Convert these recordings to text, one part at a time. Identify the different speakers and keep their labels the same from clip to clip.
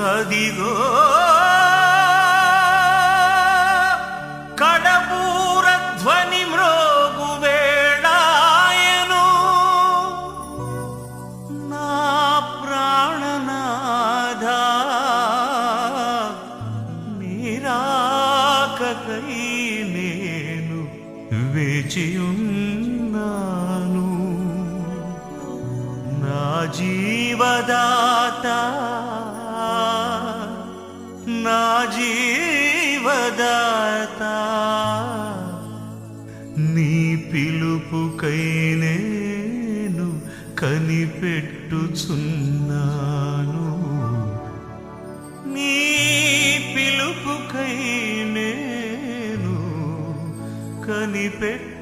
Speaker 1: అదిగో కడబూర ధ్వని మ్రోగు వేళాయను నా ప్రాణనాథ నీరాకకై నేను వేచియున్నాను నా జీవదాత నా జీవదాత నీ పిలుపుకై నేను కనిపెట్టుచున్నాను నీ పిలుపుకై నేను కనిపెట్టుచున్నాను.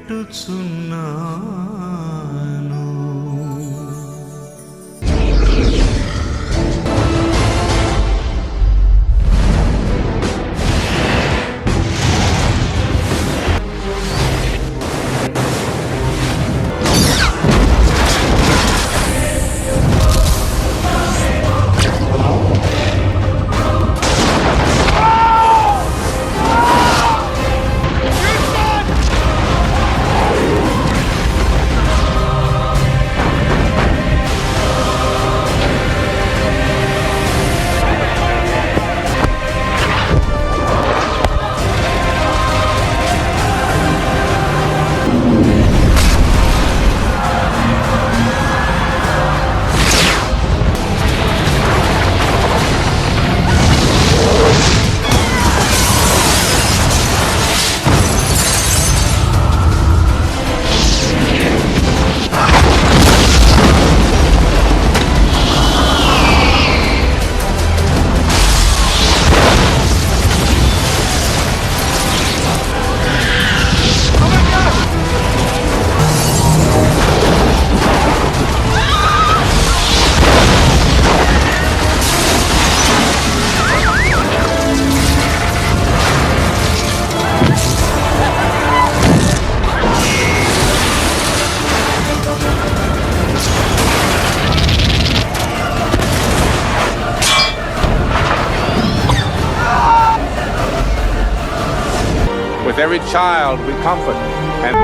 Speaker 2: With every child we comfort and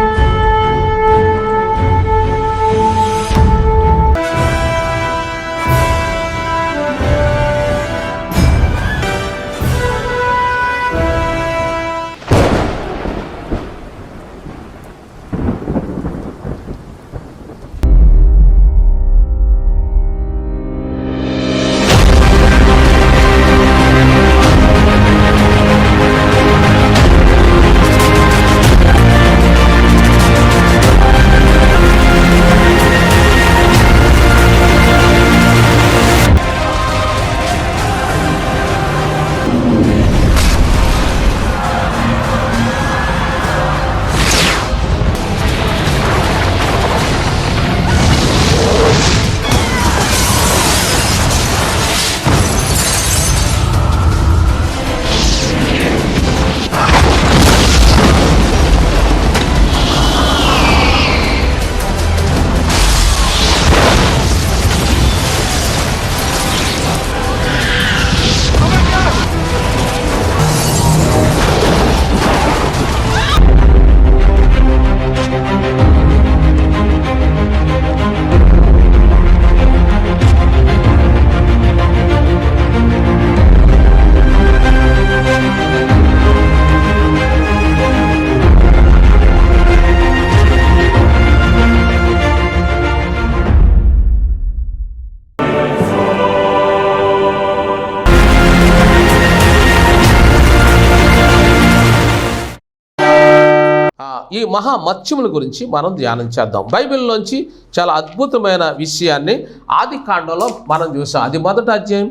Speaker 3: ఈ మహామత్స్యముల గురించి మనం ధ్యానం చేద్దాం. బైబిల్లోంచి చాలా అద్భుతమైన విషయాన్ని ఆదికాండంలో మనం చూసాం. అది మొదటి అధ్యాయం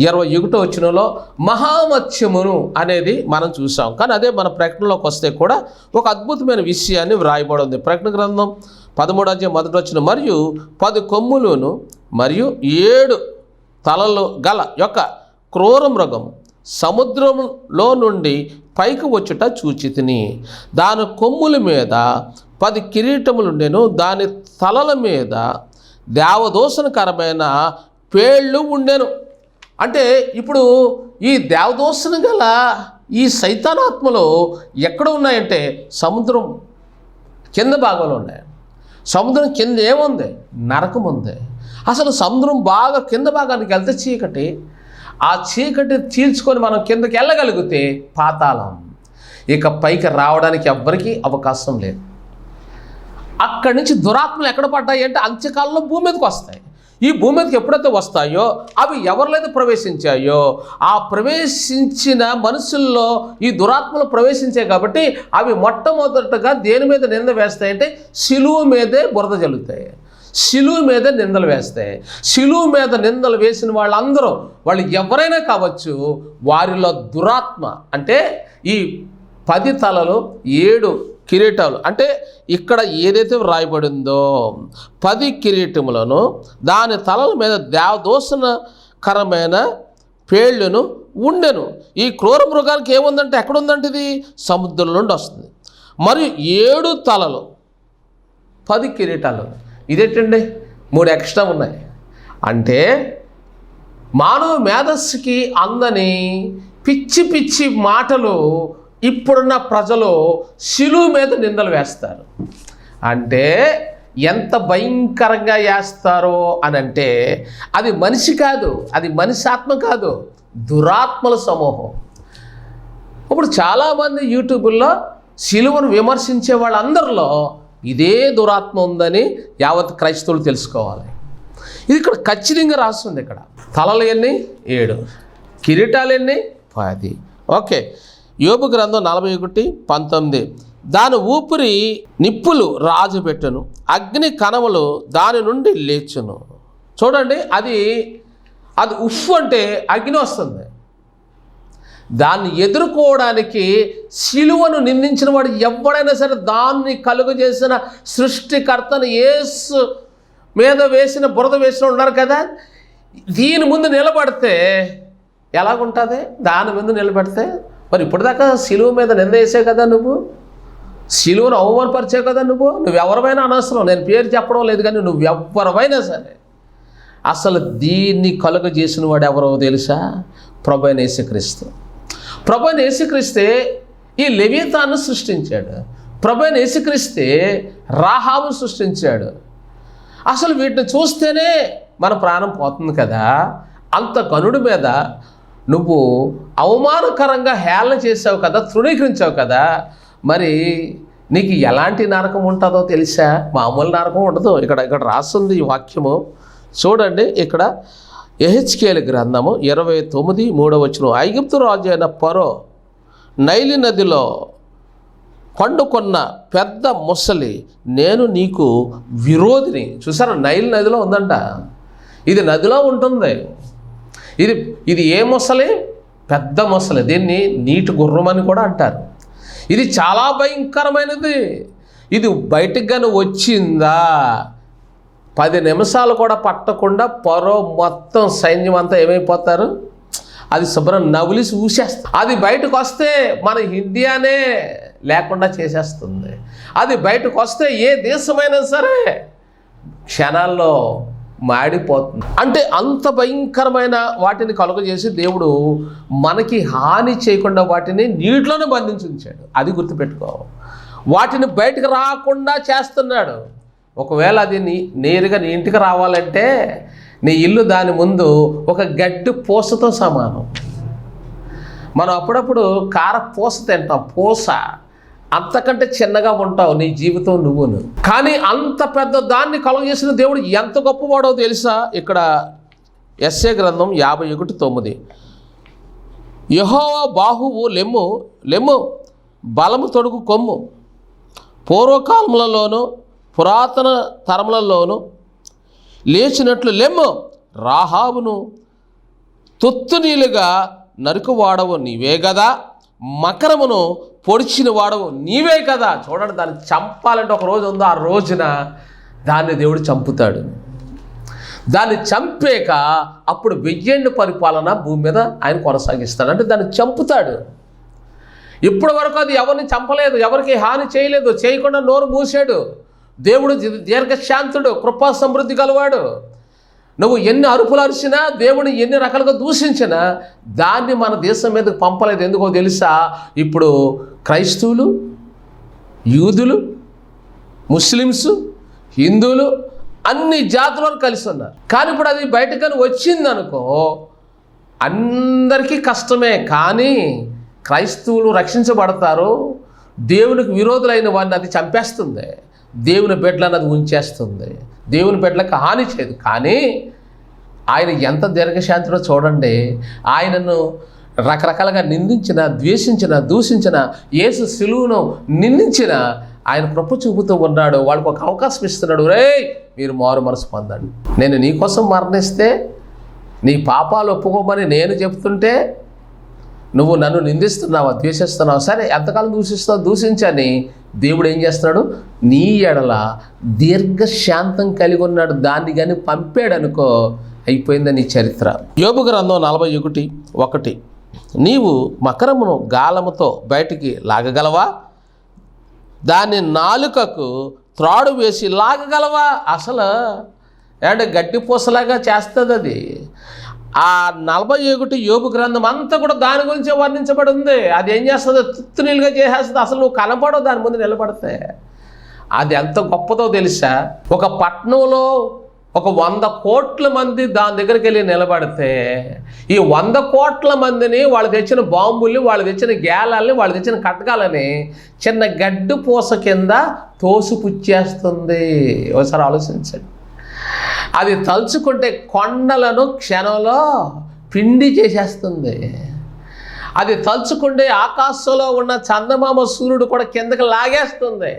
Speaker 3: 21వ వచనంలో మహామత్స్యమును అనేది మనం చూసాం. కానీ అదే మన ప్రకటనలోకి వస్తే కూడా ఒక అద్భుతమైన విషయాన్ని వ్రాయబడి ఉంది. ప్రకటన గ్రంథం 13వ అధ్యాయం మొదటి వచనం, మరియు 10 కొమ్ములను మరియు 7 తలలు గల యొక్క క్రూర మృగం సముద్రంలో నుండి పైకి వచ్చుట చూచితిని. దాని కొమ్ముల మీద 10 కిరీటములుండెను, దాని తలల మీద దేవదూషణకరమైన పేళ్ళు ఉండెను. అంటే ఇప్పుడు ఈ దేవదూషణ గల ఈ సైతానాత్మలు ఎక్కడ ఉన్నాయంటే సముద్రం కింద భాగంలో ఉన్నాయి. సముద్రం కింద ఏముంది? నరకం ఉంది. అసలు సముద్రం బాగా కింద భాగానికి వెళ్తే చీకటి, ఆ చీకటి చీల్చుకొని మనం కిందకి వెళ్ళగలిగితే పాతాళం, ఇక పైకి రావడానికి ఎవ్వరికీ అవకాశం లేదు. అక్కడి నుంచి దురాత్మలు ఎక్కడ పడ్డాయి అంటే అంత్యకాలంలో భూమి మీదకి వస్తాయి. ఈ భూమి మీదకి ఎప్పుడైతే వస్తాయో అవి ఎవరిలో ప్రవేశించాయో ఆ ప్రవేశించిన మనుషుల్లో ఈ దురాత్మలు ప్రవేశించాయి కాబట్టి అవి మొట్టమొదటగా దేని మీద నింద వేస్తాయంటే శిలువ మీదే బురద జల్లుతాయి, శిలువ మీద నిందలు వేస్తాయి. శిలువ మీద నిందలు వేసిన వాళ్ళందరూ వాళ్ళు ఎవరైనా కావచ్చు, వారిలో దురాత్మ అంటే ఈ 10 తలలు 7 కిరీటాలు అంటే ఇక్కడ ఏదైతే వ్రాయబడిందో 10 కిరీటములను దాని తలల మీద దేవదూషణకరమైన పేళ్లను ఉండెను. ఈ క్రూర మృగానికి ఏముందంటే ఎక్కడుందంటే ఇది సముద్రం నుండి వస్తుంది. మరియు 7 తలలు 10 కిరీటాలు, ఇదేంటండి 3 ఎక్స్ట్రా ఉన్నాయి. అంటే మానవ మేధస్సుకి అందని పిచ్చి పిచ్చి మాటలు ఇప్పుడున్న ప్రజలు శిలువ మీద నిందలు వేస్తారు. అంటే ఎంత భయంకరంగా వేస్తారో అని అంటే అది మనిషి కాదు, అది మనిషి ఆత్మ కాదు, దురాత్మల సమూహం. ఇప్పుడు చాలామంది యూట్యూబ్లో శిలువను విమర్శించే వాళ్ళందరిలో ఇదే దురాత్మ ఉందని యావత్ క్రైస్తవులు తెలుసుకోవాలి. ఇది ఇక్కడ ఖచ్చితంగా రాస్తుంది. ఇక్కడ తలలు ఎన్ని? 7, కిరీటాలు ఎన్ని? 10. ఓకే, యోబు గ్రంథం 41:19 దాని ఊపిరి నిప్పులు రాజుపెట్టును, అగ్ని కణములు దాని నుండి లేచును. చూడండి, అది ఉఫ్ అంటే అగ్ని వస్తుంది. దాన్ని ఎదుర్కోవడానికి సిలువను నిందించిన వాడు ఎవడైనా సరే, దాన్ని కలుగజేసిన సృష్టికర్తను యేసు మీద వేసిన బురద వేసిన ఉన్నారు కదా, దీని ముందు నిలబడితే ఎలాగుంటుంది? దాని ముందు నిలబడితే మరి ఇప్పటిదాకా సిలువ మీద నింద వేసావు కదా, నువ్వు సిలువను అవమానపరిచావు కదా, నువ్వెవరమైనా అనవసరం, నేను పేరు చెప్పడం లేదు కానీ నువ్వెవ్వరమైనా సరే. అసలు దీన్ని కలుగజేసిన వాడు ఎవరో తెలుసా? ప్రభువైన యేసుక్రీస్తు. ప్రభువైన యేసుక్రీస్తే ఈ లెవితాను సృష్టించాడు. ప్రభువైన యేసుక్రీస్తే రాహాబును సృష్టించాడు. అసలు వీటిని చూస్తేనే మన ప్రాణం పోతుంది కదా. అంత గనుడి మీద నువ్వు అవమానకరంగా హేళన చేసావు కదా, తృణీకరించావు కదా, మరి నీకు ఎలాంటి నరకం ఉంటుందో తెలుసా? మామూలు నరకం ఉండదు. ఇక్కడ రాస్తుంది ఈ వాక్యము చూడండి. ఇక్కడ యెహెజ్కేలు గ్రంథము 29:3 ఐగుప్తు రాజు అయిన ఫరో నైలు నదిలో పండుకొన్న పెద్ద ముసలి నేను నీకు విరోధిని. చూసారా, నైలు నదిలో ఉందంట. ఇది నదిలో ఉంటుంది. ఇది ఏ ముసలి? పెద్ద ముసలి. దీన్ని నీటి గుర్రం అని కూడా అంటారు. ఇది చాలా భయంకరమైనది. ఇది బయటికి కానీ వచ్చిందా 10 నిమిషాలు కూడా పట్టకుండా ఫరో మొత్తం సైన్యం అంతా ఏమైపోతారు? అది శుభ్రం నవిలిసి ఊసేస్తుంది. అది బయటకు వస్తే మన ఇండియానే లేకుండా చేసేస్తుంది. అది బయటకు వస్తే ఏ దేశమైనా సరే క్షణాల్లో మాడిపోతుంది. అంటే అంత భయంకరమైన వాటిని కలుగజేసి దేవుడు మనకి హాని చేయకుండా వాటిని నీటిలోనే బంధించి ఉంచాడు. అది గుర్తుపెట్టుకో. వాటిని బయటకు రాకుండా చేస్తున్నాడు. ఒకవేళ అది నేరుగా నీ ఇంటికి రావాలంటే నీ ఇల్లు దాని ముందు ఒక గడ్డి పూసతో సమానం. మనం అప్పుడప్పుడు కార పూస తింటాం, పూస అంతకంటే చిన్నగా ఉంటావు నీ జీవితం నువ్వును. కానీ అంత పెద్ద దాన్ని కలుగజేసిన దేవుడు ఎంత గొప్పవాడో తెలుసా? ఇక్కడ యెషయా గ్రంథం 51:9 యెహోవా బాహువు లెమ్ము బలము తొడుగు కొమ్ము, పూర్వకాలములలోనూ పురాతన తరములలోనూ లేచినట్లు లెమ్ము, రాహాబును తొత్తునీలుగా నరుకువాడవు నీవే కదా, మకరమును పొడిచిన వాడవు నీవే కదా. చూడండి, దాన్ని చంపాలంటే ఒక రోజు ఉందో ఆ రోజున దాన్ని దేవుడు చంపుతాడు. దాన్ని చంపేక అప్పుడు 1000 ఏళ్ల పరిపాలన భూమి మీద ఆయన కొనసాగిస్తాడు. అంటే దాన్ని చంపుతాడు. ఇప్పటి వరకు అది ఎవరిని చంపలేదు, ఎవరికి హాని చేయలేదు, చేయకుండా నోరు మూసాడు. దేవుడు దీర్ఘశాంతుడు, కృపా సమృద్ధి గలవాడు. నువ్వు ఎన్ని అరుపులు అరిచినా, దేవుని ఎన్ని రకాలుగా దూషించినా దాన్ని మన దేశం మీదకి పంపలేదు. ఎందుకో తెలుసా? ఇప్పుడు క్రైస్తవులు, యూదులు, ముస్లిమ్స్, హిందువులు అన్ని జాతులను కలిసి ఉన్నారు. కానీ ఇప్పుడు అది బయటకని వచ్చిందనుకో అందరికీ కష్టమే. కానీ క్రైస్తవులు రక్షించబడతారు. దేవునికి విరోధులైన వారిని అది చంపేస్తుంది, దేవుని బిడ్డలను అది ఉంచేస్తుంది, దేవుని బిడ్డలకు హాని చేయదు. కానీ ఆయన ఎంత దీర్ఘశాంతిలో చూడండి. ఆయనను రకరకాలుగా నిందించిన, ద్వేషించిన, దూషించిన, యేసు సిలువను నిందించిన ఆయన కృప చూపుతూ ఉన్నాడు. వాళ్ళకు ఒక అవకాశం ఇస్తున్నాడు. రేయ్, మీరు మారు మనసు పొందండి. నేను నీకోసం మరణిస్తే, నీ పాపాలు ఒప్పుకోమని నేను చెప్తుంటే నువ్వు నన్ను నిందిస్తున్నావా, ద్వేషిస్తున్నావా? సరే, ఎంతకాలం దూషిస్తావు, దూషించని దేవుడు ఏం చేస్తున్నాడు? నీ ఎడల దీర్ఘశాంతం కలిగి ఉన్నాడు. దాన్ని కానీ పంపాడు అనుకో, అయిపోయిందని నీ చరిత్ర. యోబు గ్రంథం 41:1 నీవు మకరమును గాలముతో బయటికి లాగగలవా? దాన్ని నాలుకకు త్రాడు వేసి లాగగలవా? అసలు అంటే గడ్డి పూసలాగా చేస్తుంది అది. ఆ 41 యోబు గ్రంథం అంతా కూడా దాని గురించే వర్ణించబడి ఉంది. అది ఏం చేస్తుంది? తుత్తునీలుగా చేసేస్తుంది. అసలు నువ్వు కనపడవు దాని ముందు నిలబడితే. అది ఎంత గొప్పదో తెలుసా? ఒక పట్టణంలో ఒక 100 కోట్ల మంది దాని దగ్గరికి వెళ్ళి నిలబడితే ఈ 100 కోట్ల మందిని వాళ్ళు తెచ్చిన బాంబుల్ని, వాళ్ళు తెచ్చిన గేలాల్ని, వాళ్ళు తెచ్చిన కటకాలని చిన్న గడ్డి పూస కింద తోసిపుచ్చేస్తుంది. ఒకసారి ఆలోచించండి. అది తలుచుకుంటే కొండలను క్షణంలో పిండి చేసేస్తుంది. అది తలుచుకుంటే ఆకాశంలో ఉన్న చందమామ సూర్యుడు కూడా కిందకి లాగేస్తుంది.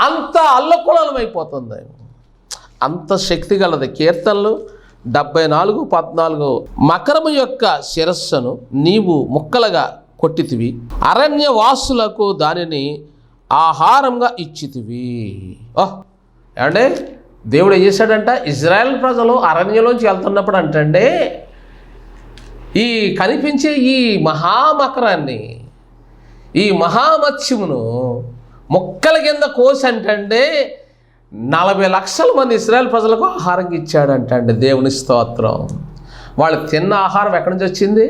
Speaker 3: అంత అల్లకులమైపోతుంది. అంత శక్తి గలది. కీర్తనలు 74:14 మకరము యొక్క శిరస్సును నీవు ముక్కలుగా కొట్టితివి, అరణ్యవాసులకు దానిని ఆహారంగా ఇచ్చితివి. ఏమంటే దేవుడు ఏం చేశాడంట? ఇజ్రాయెల్ ప్రజలు అరణ్యంలోంచి వెళ్తున్నప్పుడు అంటండి, ఈ కనిపించే ఈ మహామకరాన్ని, ఈ మహామత్స్యమును ముక్కల కింద కోసి అంటండి 40 లక్షల మంది ఇశ్రాయేల్ ప్రజలకు ఆహారం ఇచ్చాడంటండి. దేవుని స్తోత్రం. వాళ్ళు తిన్న ఆహారం ఎక్కడి నుంచి వచ్చింది?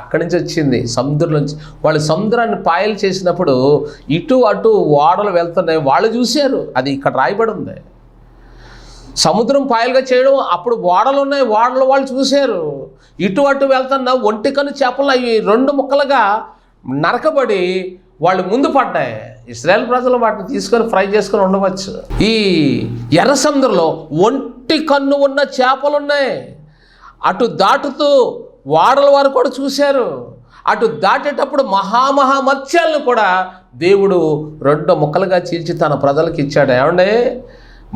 Speaker 3: అక్కడి నుంచి వచ్చింది, సముద్రం నుంచి. వాళ్ళు సముద్రాన్ని పాయలు చేసినప్పుడు ఇటు అటు ఓడలు వెళ్తున్నాయి, వాళ్ళు చూశారు. అది ఇక్కడ రాయబడి ఉంది. సముద్రం పాయలుగా చేయడం, అప్పుడు ఓడలు ఉన్నాయి, ఓడలు వాళ్ళు చూశారు. ఇటు అటు వెళ్తున్న ఒంటికను చేపలు అవి 2 ముక్కలుగా నరకబడి వాళ్ళు ముందు పడ్డాయి. ఇశ్రాయేల్ ప్రజలు వాటిని తీసుకొని ఫ్రై చేసుకొని ఉండవచ్చు. ఈ ఎర్ర సముద్రంలో ఒంటి కన్ను ఉన్న చేపలు ఉన్నాయి. అటు దాటుతూ ఓడల వారు కూడా చూశారు. అటు దాటేటప్పుడు మత్స్యాలను కూడా దేవుడు 2 ముక్కలుగా చీల్చి తన ప్రజలకు ఇచ్చాడు. ఏమండి,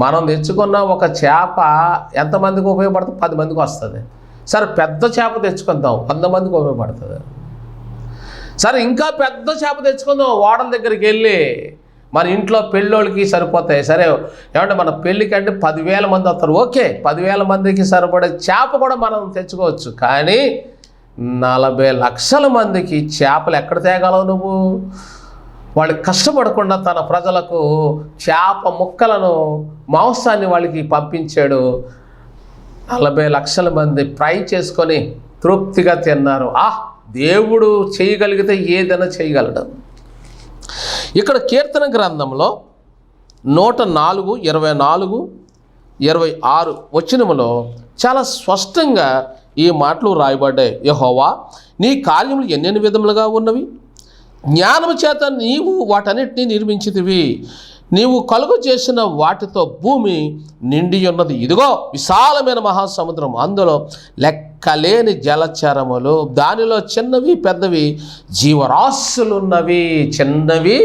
Speaker 3: మనం తెచ్చుకున్న ఒక చేప ఎంతమందికి ఉపయోగపడుతుంది? 10 మందికి వస్తుంది. సరే, పెద్ద చేప తెచ్చుకుందాం, 100 మందికి ఉపయోగపడుతుంది. సరే, ఇంకా పెద్ద చేప తెచ్చుకుందాం, ఓడల దగ్గరికి వెళ్ళి మన ఇంట్లో పెళ్ళోళ్ళకి సరిపోతాయి. సరే, ఏమంటే మన పెళ్ళికి అంటే 10,000 మంది వస్తారు. ఓకే, 10,000 మందికి సరిపడే చేప కూడా మనం తెచ్చుకోవచ్చు. కానీ 40 లక్షల మందికి చేపలు ఎక్కడ తేగలవు నువ్వు? వాళ్ళు కష్టపడకుండా తన ప్రజలకు చేప ముక్కలను, మాంసాన్ని వాళ్ళకి పంపించాడు. 40 లక్షల మంది ఫ్రై చేసుకొని తృప్తిగా తిన్నారు. దేవుడు చేయగలిగితే ఏదైనా చేయగలడు. ఇక్కడ కీర్తన గ్రంథంలో 104, 24, 26 వచనములో చాలా స్పష్టంగా ఈ మాటలు రాయబడ్డాయి. యెహోవా, నీ కార్యములు ఎన్నెన్ని విధములుగా ఉన్నవి, జ్ఞానము చేత నీవు వాటన్నిటినీ నిర్మించితివి. నీవు కలుగు చేసిన వాటితో భూమి నిండి ఉన్నది. ఇదిగో విశాలమైన మహాసముద్రం, అందులో లెక్కలేని జలచరములు, దానిలో చిన్నవి పెద్దవి జీవరాశులు ఉన్నవి. చిన్నవి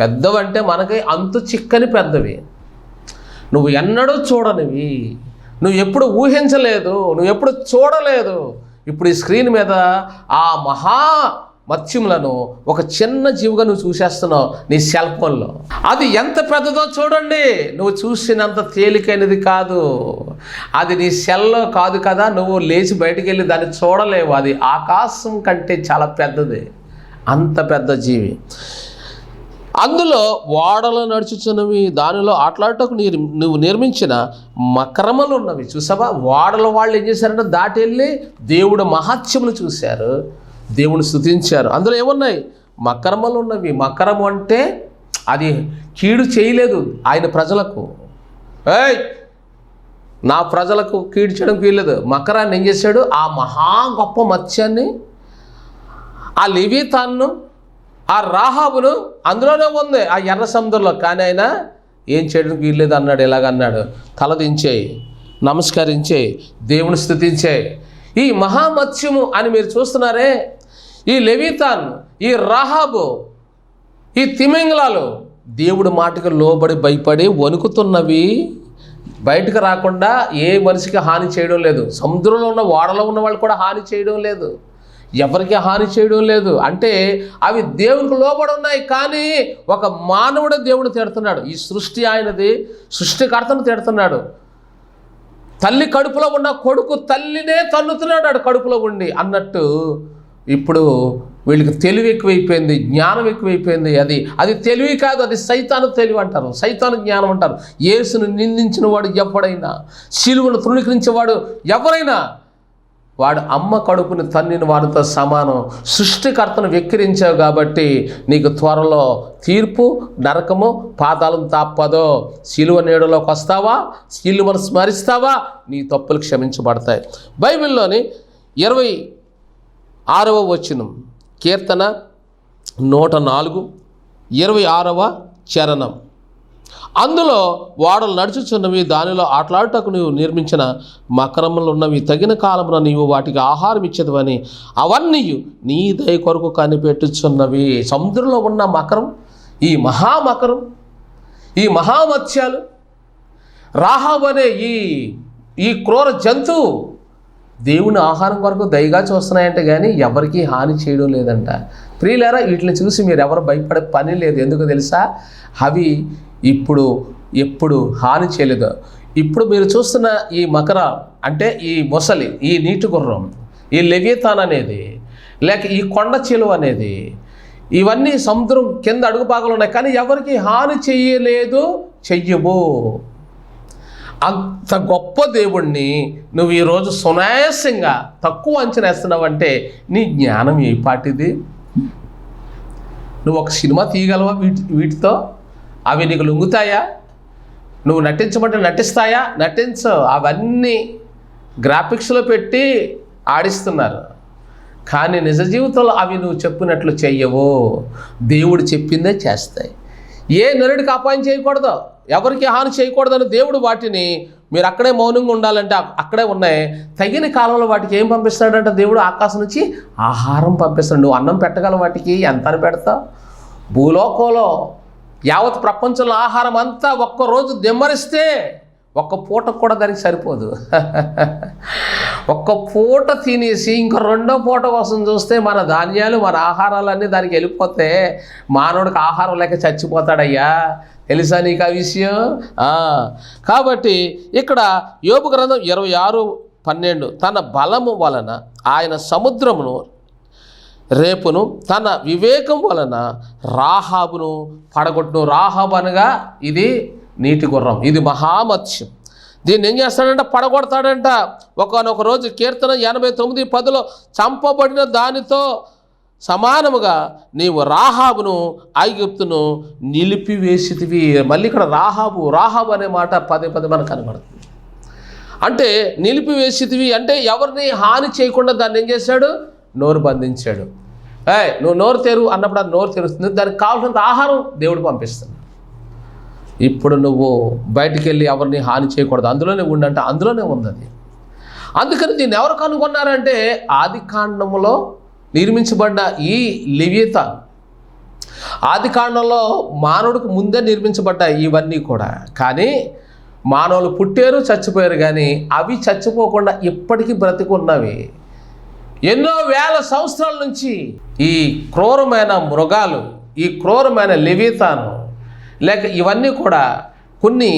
Speaker 3: పెద్దవంటే మనకి అంతు చిక్కని పెద్దవి, నువ్వు ఎన్నడూ చూడనివి, నువ్వు ఎప్పుడు ఊహించలేదు, నువ్వు ఎప్పుడు చూడలేదు. ఇప్పుడు ఈ స్క్రీన్ మీద ఆ మత్స్యములను ఒక చిన్న జీవిగా నువ్వు చూసేస్తున్నావు నీ సెల్ ఫోన్లో. అది ఎంత పెద్దదో చూడండి. నువ్వు చూసినంత తేలికైనది కాదు. అది నీ సెల్లో కాదు కదా, నువ్వు లేచి బయటికి వెళ్ళి దాన్ని చూడలేవు. అది ఆకాశం కంటే చాలా పెద్దది, అంత పెద్ద జీవి. అందులో ఓడలో నడుచుచున్నవి, దానిలో ఆటలాటకు నువ్వు నిర్మించిన మకరములు ఉన్నవి. చూసావా, ఓడల వాళ్ళు ఏం చేశారంటే దాటి వెళ్ళి దేవుడు మహత్యములు చూశారు, దేవుని స్తుతించారు. అందులో ఏమున్నాయి? మకరములు ఉన్నవి. మకరము అంటే అది కీడు చేయలేదు ఆయన ప్రజలకు. నా ప్రజలకు కీడు చేయడం వీల్లేదు. మకరాన్ని ఏం చేశాడు? ఆ మహా గొప్ప మత్స్యాన్ని, ఆ లెవీతాన్ను, ఆ రాహాబును అందులోనే ఉంది ఆ ఎర్ర సముద్రంలో. కానీ ఆయన ఏం చేయడానికి వీల్లేదు అన్నాడు. ఎలాగన్నాడు? తలదించేయి, నమస్కరించేయి, దేవుని స్తుతించేయి. ఈ మహామత్స్యము అని మీరు చూస్తున్నారే, ఈ లెవీతాన్, ఈ రాహాబు, ఈ తిమింగలాలు దేవుడి మాటకు లోబడి భయపడి వణుకుతున్నవి. బయటకు రాకుండా ఏ మనిషికి హాని చేయడం లేదు. సముద్రంలో ఉన్న ఓడలో ఉన్న వాళ్ళు కూడా హాని చేయడం లేదు, ఎవరికి హాని చేయడం లేదు. అంటే అవి దేవునికి లోబడి ఉన్నాయి. కానీ ఒక మానవుడు దేవుని తిడుతున్నాడు. ఈ సృష్టి ఆయనది, సృష్టికర్తను తిడుతున్నాడు. తల్లి కడుపులో ఉన్న కొడుకు తల్లినే తన్నుతున్నాడు ఆడు కడుపులో ఉండి అన్నట్టు. ఇప్పుడు వీళ్ళకి తెలివి ఎక్కువైపోయింది, జ్ఞానం ఎక్కువైపోయింది. అది తెలివి కాదు, అది సైతాను తెలివి అంటారు, సైతాను జ్ఞానం అంటారు. యేసును నిందించిన వాడు ఎవడైనా, శిలువను తృణీకరించేవాడు ఎవరైనా, వాడు అమ్మ కడుపుని తన్నిన వాడితో సమానం. సృష్టికర్తను వెక్కిరించావు కాబట్టి నీకు త్వరలో తీర్పు, నరకము, పాతాళం తప్పదో. శిలువ నీడలోకి వస్తావా, శిలువను స్మరిస్తావా, నీ తప్పులు క్షమించబడతాయి. బైబిల్లోని 26వ వచనం, కీర్తన 104, 26వ చరణం. అందులో ఓడలు నడుచుచున్నవి, దానిలో ఆటలాడుటకు నీవు నిర్మించిన మకరములు ఉన్నవి. తగిన కాలమున నీవు వాటికి ఆహారం ఇచ్చేదవని అవన్నీ నీ దయ కొరకు కనిపెట్టుచున్నవి. సముద్రంలో ఉన్న మకరం, ఈ మహామకరం, ఈ మహామత్స్యాలు, రాహాబు అనే ఈ క్రూర జంతువు దేవుని ఆహారం కొరకు దయగా చూస్తున్నాయంటే కానీ ఎవరికి హాని చేయడం లేదంట. ప్రియులారా, వీటిని చూసి మీరు ఎవరు భయపడే పని లేదు. ఎందుకు తెలుసా? అవి ఎప్పుడు హాని చేయలేదు. ఇప్పుడు మీరు చూస్తున్న ఈ మకర అంటే ఈ మొసలి, ఈ నీటి గుర్రం, ఈ లెవియతాన్ అనేది, లేక ఈ కొండ చిలువ అనేది, ఇవన్నీ సముద్రం కింద అడుగు భాగంలో ఉన్నాయి. కానీ ఎవరికి హాని చెయ్యలేదు, చెయ్యవు. అంత గొప్ప దేవుణ్ణి నువ్వు ఈరోజు సునాయాసంగా తక్కువ అంచనా వేస్తున్నావంటే నీ జ్ఞానం ఏ పాటిది? నువ్వు ఒక సినిమా తీయగలవా వీటితో? అవి నీకు లొంగుతాయా? నువ్వు నటించమంటే నటిస్తాయా? నటించవు. అవన్నీ గ్రాఫిక్స్లో పెట్టి ఆడిస్తున్నారు. కానీ నిజ జీవితంలో అవి నువ్వు చెప్పినట్లు చెయ్యవు. దేవుడు చెప్పిందే చేస్తాయి. ఏ నరుడికి అపాయం చేయకూడదు, ఎవరికి హాని చేయకూడదని దేవుడు వాటిని, మీరు అక్కడే మౌనంగా ఉండాలంటే అక్కడే ఉన్నాయి. తగిన కాలంలో వాటికి ఏం పంపిస్తాడంటే దేవుడు ఆకాశం నుంచి ఆహారం పంపిస్తాడు. నువ్వు అన్నం పెట్టగలవు వాటికి? ఎంత అని పెడతావు? భూలోకంలో యావత్ ప్రపంచంలో ఆహారం అంతా ఒక్కరోజు దిమ్మరిస్తే ఒక్క పూట కూడా దానికి సరిపోదు. ఒక్క పూట తినేసి ఇంకో రెండో పూట కోసం చూస్తే మన ధాన్యాలు, మన ఆహారాలన్నీ దానికి వెళ్ళిపోతే మానవుడికి ఆహారం లేక చచ్చిపోతాడయ్యా. తెలుసా నీకు ఆ విషయం? కాబట్టి ఇక్కడ యోబు గ్రంథం 26:12, తన బలము వలన ఆయన సముద్రమును రేపును, తన వివేకం వలన రాహాబును పడగొట్టును. రాహాబు అనగా ఇది నీటి గుర్రం, ఇది మహామత్స్యం. దీన్ని ఏం చేస్తాడంట? పడగొడతాడంట. ఒకనొక రోజు కీర్తన 89:10 చంపబడిన దానితో సమానముగా నీవు రాహాబును ఐగుప్తును నిలిపివేసితివి. మళ్ళీ ఇక్కడ రాహాబు అనే మాట పదే మనకు కనబడుతుంది. అంటే నిలిపివేసితివి అంటే ఎవరిని హాని చేయకుండా దాన్ని ఏం చేశాడు? నోరు బంధించాడు. నువ్వు నోరు తెరు అన్నప్పుడు అది నోరు తెరుస్తుంది. దానికి కావాల్సినంత ఆహారం దేవుడు పంపిస్తుంది. ఇప్పుడు నువ్వు బయటికి వెళ్ళి ఎవరిని హాని చేయకూడదు, అందులోనే ఉండంటే అందులోనే ఉంది అది. అందుకని దీన్ని ఎవరు కనుగొన్నారంటే ఆదికాండములో నిర్మించబడ్డ ఈ లెవియతాన్, ఆదికాండంలో మానవుడికి ముందే నిర్మించబడ్డాయి ఇవన్నీ కూడా. కానీ మానవులు పుట్టారు, చచ్చిపోయారు. కానీ అవి చచ్చిపోకుండా ఇప్పటికీ బ్రతికున్నవి. ఎన్నో వేల సంవత్సరాల నుంచి ఈ క్రూరమైన మృగాలు, ఈ క్రూరమైన లెవియతాను లేక ఇవన్నీ కూడా కొన్ని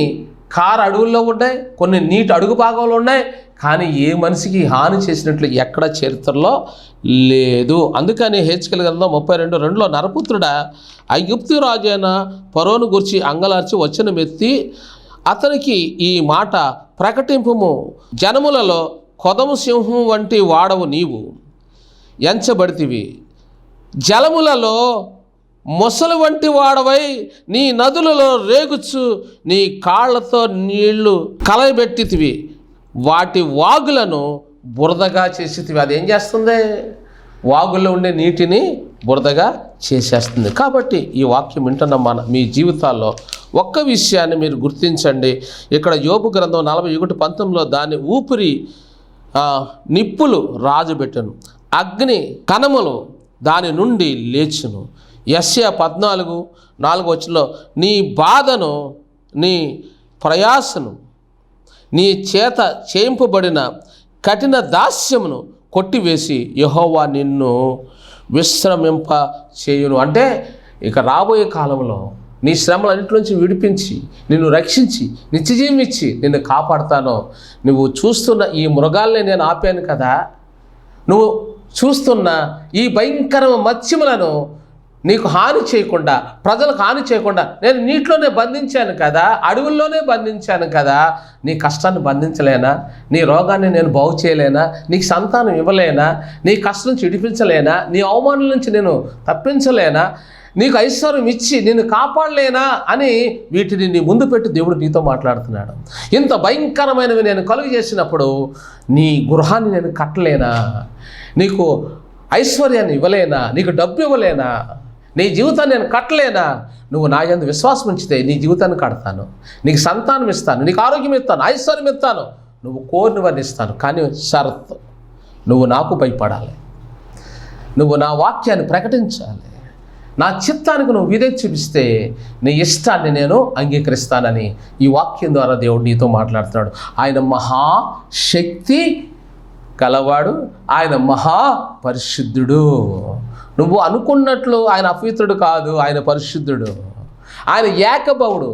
Speaker 3: కారు అడవుల్లో ఉన్నాయి, కొన్ని నీటి అడుగు భాగంలో ఉన్నాయి, కానీ ఏ మనిషికి హాని చేసినట్లు ఎక్కడ చరిత్రలో లేదు. అందుకని హెచ్కెల్ గ్రంథం 32:2 నరపుత్రుడా, ఐగుప్తు రాజు అయిన ఫరోను గురించి అంగలార్చి వచనమెత్తి అతనికి ఈ మాట ప్రకటింపుము. జనములలో కొదము సింహం వంటి వాడవు నీవు, ఎంచబడితివి. జలములలో మొసలు వంటి వాడవై నీ నదులలో రేగుచు నీ కాళ్లతో నీళ్లు కలయబెట్టితివి. వాటి వాగులను బురదగా చేసేటివి. అది ఏం చేస్తుంది? వాగుల్లో ఉండే నీటిని బురదగా చేసేస్తుంది. కాబట్టి ఈ వాక్యం వింటున్న మీ జీవితాల్లో ఒక్క విషయాన్ని మీరు గుర్తించండి. ఇక్కడ యోబు గ్రంథం 41:19 దాని ఊపిరి నిప్పులు రాజుబెట్టను, అగ్ని కణములు దాని నుండి లేచును. యెషయా 14:4 నీ బాధను, నీ ప్రయాసను, నీ చేత చేయింపబడిన కఠిన దాస్యమును కొట్టివేసి యెహోవా నిన్ను విశ్రమింప చేయును. అంటే ఇక రాబోయే కాలంలో నీ శ్రమలన్నింటి నుంచి విడిపించి నిన్ను రక్షించి నిత్యజీవం ఇచ్చి నిన్ను కాపాడుతాను. నువ్వు చూస్తున్న ఈ మృగాల్ని నేను ఆపాను కదా, నువ్వు చూస్తున్న ఈ భయంకర మత్స్యములను నీకు హాని చేయకుండా, ప్రజలకు హాని చేయకుండా నేను నీటిలోనే బంధించాను కదా, అడవుల్లోనే బంధించాను కదా. నీ కష్టాన్ని బంధించలేనా? నీ రోగాన్ని నేను బాగు చేయలేనా? నీకు సంతానం ఇవ్వలేనా? నీ కష్టం నుంచి విడిపించలేనా? నీ అవమానం నుంచి నేను తప్పించలేనా? నీకు ఐశ్వర్యం ఇచ్చి నిన్ను కాపాడలేనా అని వీటిని నీ ముందు పెట్టి దేవుడు నీతో మాట్లాడుతున్నాడు. ఇంత భయంకరమైనవి నేను కలుగు చేసినప్పుడు నీ గృహాన్ని నేను కట్టలేనా? నీకు ఐశ్వర్యాన్ని ఇవ్వలేనా? నీకు డబ్బు ఇవ్వలేనా? నీ జీవితాన్ని నేను కట్టలేనా? నువ్వు నా యందు విశ్వాసం ఉంచితే నీ జీవితాన్ని కడతాను, నీకు సంతానం ఇస్తాను, నీకు ఆరోగ్యం ఇస్తాను, ఐశ్వర్యం ఇస్తాను, నువ్వు కోరినవన్నీ ఇస్తాను. కానీ షరతు, నువ్వు నాకు భయపడాలి, నువ్వు నా వాక్యాన్ని ప్రకటించాలి, నా చిత్తానికి నువ్వు విధేయత చూపిస్తే నీ ఇష్టాన్ని నేను అంగీకరిస్తానని ఈ వాక్యం ద్వారా దేవుడు నీతో మాట్లాడుతున్నాడు. ఆయన మహాశక్తి కలవాడు, ఆయన మహాపరిశుద్ధుడు. నువ్వు అనుకున్నట్లు ఆయన అపవిత్రుడు కాదు, ఆయన పరిశుద్ధుడు. ఆయన ఏకభవుడు,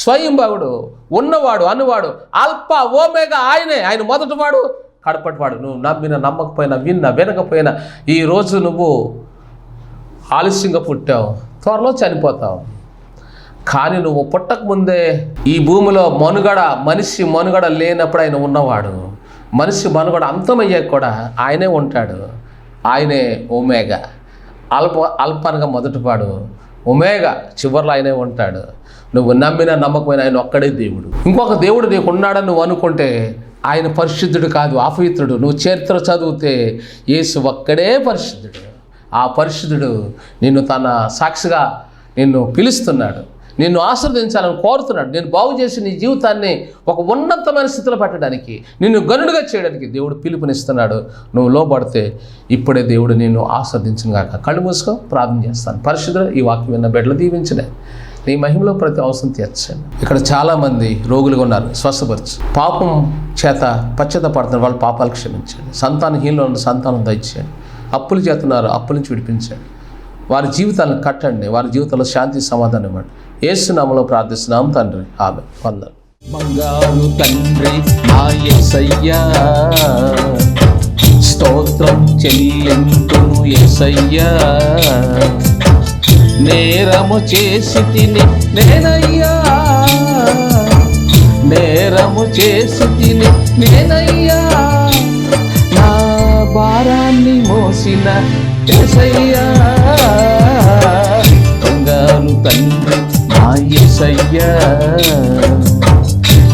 Speaker 3: స్వయంభవుడు, ఉన్నవాడు, అనువాడు, అల్ప ఓమేగా ఆయనే. ఆయన మొదటివాడు, కడపటివాడు. నువ్వు నమ్మిన నమ్మకపోయినా, వినకపోయినా ఈరోజు నువ్వు ఆలస్యంగా పుట్టావు, త్వరలో చనిపోతావు. కానీ నువ్వు పుట్టకముందే ఈ భూమిలో మనిషి మనుగడ లేనప్పుడు ఆయన ఉన్నవాడు. మనిషి మనుగడ అంతమయ్యాక కూడా ఆయనే ఉంటాడు. ఆయనే ఒమేగా, అల్పనగా మొదటివాడు, ఒమేగా చివరిలో ఆయనే ఉంటాడు. నువ్వు నమ్మిన నమ్మకమైన ఆయన ఒక్కడే దేవుడు. ఇంకొక దేవుడు నీకు ఉన్నాడని నువ్వు అనుకుంటే ఆయన పరిశుద్ధుడు కాదు, అపవిత్రుడు. నువ్వు చరిత్ర చదివితే యేసు ఒక్కడే పరిశుద్ధుడు. ఆ పరిశుద్ధుడు నిన్ను తన సాక్షిగా నిన్ను పిలుస్తున్నాడు, నిన్ను ఆశీర్వదించాలని కోరుతున్నాడు. నేను బాగు చేసి నీ జీవితాన్ని ఒక ఉన్నతమైన స్థితిలో పెట్టడానికి, నిన్ను గనుడుగా చేయడానికి దేవుడు పిలుపునిస్తున్నాడు. నువ్వు లోబడితే ఇప్పుడే దేవుడు నిన్ను ఆశీర్వదించును గాక. కళ్ళు మూసుకో, ప్రార్థన చేస్తాను. పరిశుద్ధుడు, ఈ వాక్యం విన్న బిడ్డలు దీవించలే, నీ మహిమలో ప్రతి అవసరం తీర్చండి. ఇక్కడ చాలామంది రోగులుగా ఉన్నారు, స్వస్థపరచు. పాపం చేత పశ్చాత్తాపడుతున్నారు, వాళ్ళ పాపాలు క్షమించండి. సంతానహీనంలో ఉన్న సంతానం దయచేయండి. అప్పులు చేస్తున్నారు, అప్పుల నుంచి విడిపించండి. వారి జీవితాలను కట్టండి, వారి జీవితంలో శాంతి సమాధానం ఇవ్వండి. యేసు నామములో ప్రార్థిస్తున్నాం తండ్రి, ఆమేన్. వందనాలు.
Speaker 4: బంగారు తండ్రి నా యేసయ్యా, స్తోత్రం చెల్లింతును యేసయ్యా. నేరము చేసి తిని నేనయ్యా, నేరము చేసి తిని నేనయ్యా. నా భారాన్ని మోసిన యేసయ్యా, బంగారు తండ్రి నా యేసయ్యా,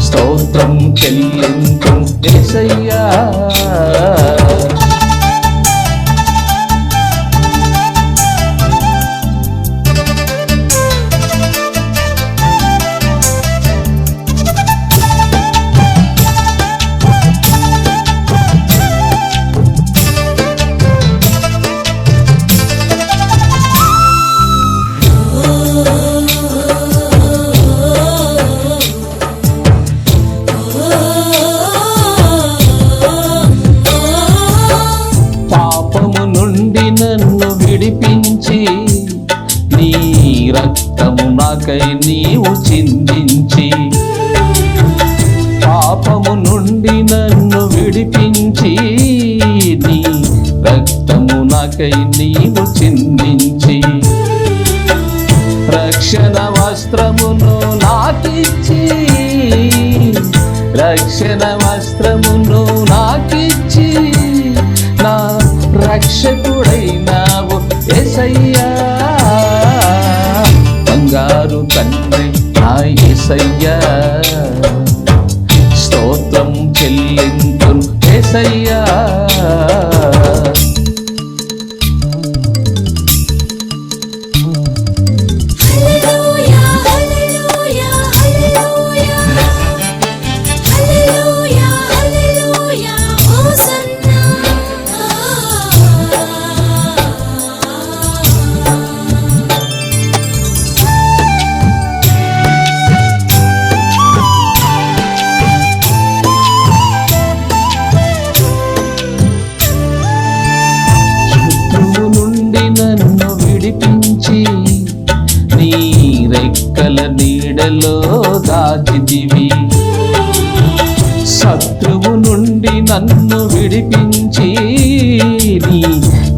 Speaker 4: స్తోత్రం చెల్లింతు యేసయ్యా. విడిపించి నీ రక్తము నాకై నీవు చిందించి విడిపించి నీ రక్తము నాకై నీవు చిందించి రక్షణ వస్త్రమును నాకిచ్చి రక్షణ వస్త్రమును నాకిచ్చి నా రక్షకుడైనావు యేసయ్యా బంగారు తండ్రి నా యేసయ్యా స్తోత్రం చెల్లింతును యేసయ్యా నీ రెక్కల నీడలో దాచితివి శత్రువు నుండి నన్ను విడిపించి నీ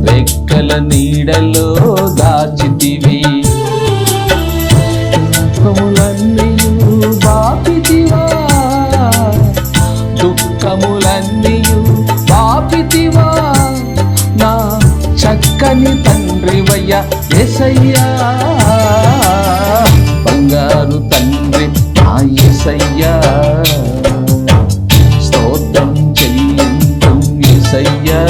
Speaker 4: రెక్కల నీడలో దాచితివి దుఃఖములన్నీయు బాపితివా దుఃఖములన్నీయు బాపితివా నా చక్కని తండ్రివయ్యా యేసయ్యా బంగారు తండ్రి నా యేసయ్యా స్తోత్రం చెల్లింతుం యేసయ్యా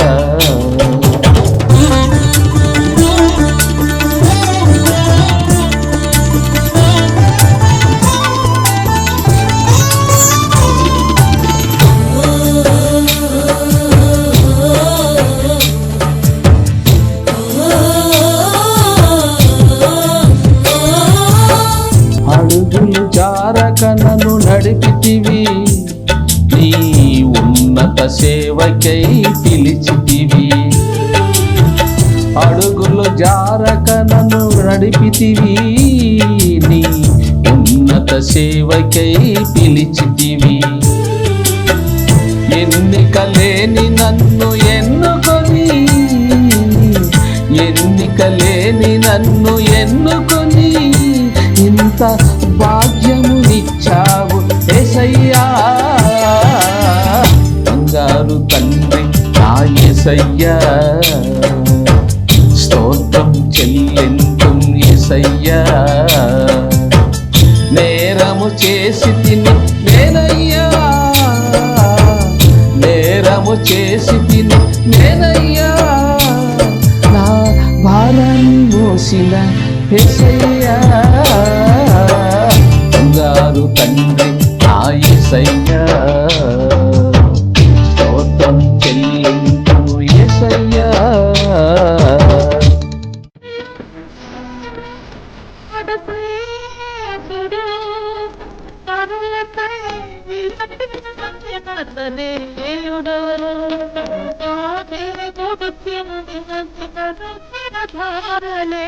Speaker 4: అడుగులు జారక నన్ను నడిపితివి నీ ఉన్నత సేవకై పిలిచితివి అడుగులు జారక నన్ను నడిపితివి నీ ఉన్నత సేవకై పిలిచితివి ఎన్నిక లేని నన్ను ఎన్నుకొని ఎన్నిక లేని నన్ను ఎన్నుకొని ఇంత భాగ్యమునిచ్చావు యేసయ్యా బంగారు తండ్రి నా యేసయ్యా స్తోత్రం చెల్లింతుం యేసయ్యా నేరము చేసి తిని నేనయ్యా నేరము చేసి తిని నేనయ్యా నా భారాన్ని మోసిన యేసయ్యా బంగారు తండ్రి నా యేసయ్యా స్తోత్రం చెల్లింతుం యేసయ్యా
Speaker 5: ధారలే